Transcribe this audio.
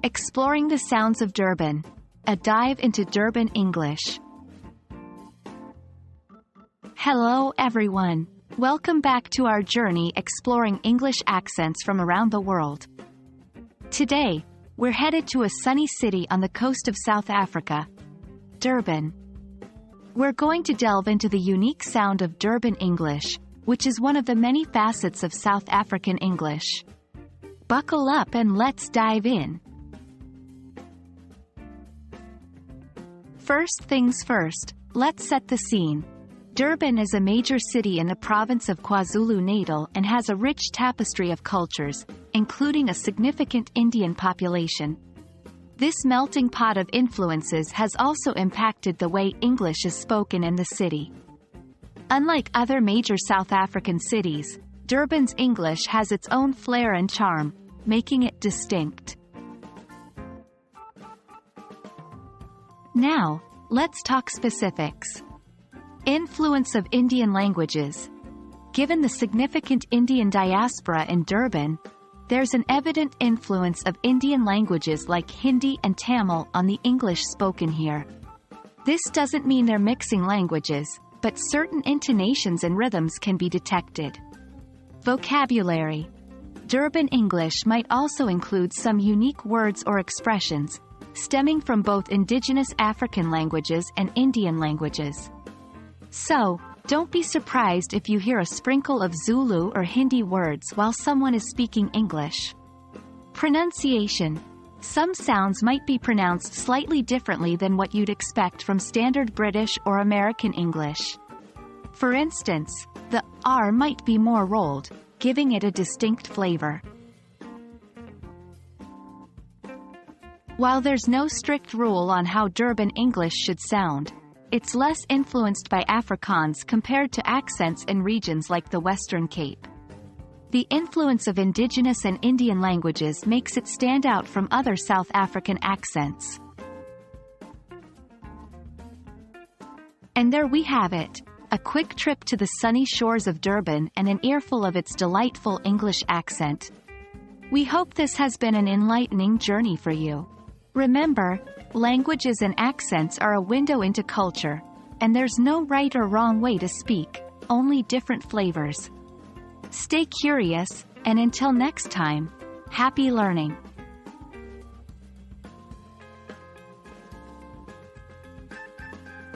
Exploring the sounds of Durban. A dive into Durban English. Hello everyone. Welcome back to our journey exploring English accents from around the world. Today, we're headed to a sunny city on the coast of South Africa, Durban. We're going to delve into the unique sound of Durban English, which is one of the many facets of South African English. Buckle up and let's dive in. First things first, let's set the scene. Durban is a major city in the province of KwaZulu-Natal and has a rich tapestry of cultures, including a significant Indian population. This melting pot of influences has also impacted the way English is spoken in the city. Unlike other major South African cities, Durban's English has its own flair and charm, making it distinct. Now, let's talk specifics. Influence of Indian languages. Given the significant Indian diaspora in Durban, there's an evident influence of Indian languages like Hindi and Tamil on the English spoken here. This doesn't mean they're mixing languages, but certain intonations and rhythms can be detected. Vocabulary. Durban English might also include some unique words or expressions, stemming from both indigenous African languages and Indian languages. So, don't be surprised if you hear a sprinkle of Zulu or Hindi words while someone is speaking English. Pronunciation. Some sounds might be pronounced slightly differently than what you'd expect from standard British or American English. For instance, the R might be more rolled, giving it a distinct flavor. While there's no strict rule on how Durban English should sound, it's less influenced by Afrikaans compared to accents in regions like the Western Cape. The influence of indigenous and Indian languages makes it stand out from other South African accents. And there we have it, a quick trip to the sunny shores of Durban and an earful of its delightful English accent. We hope this has been an enlightening journey for you. Remember, languages and accents are a window into culture, and there's no right or wrong way to speak, only different flavors. Stay curious, and until next time, happy learning!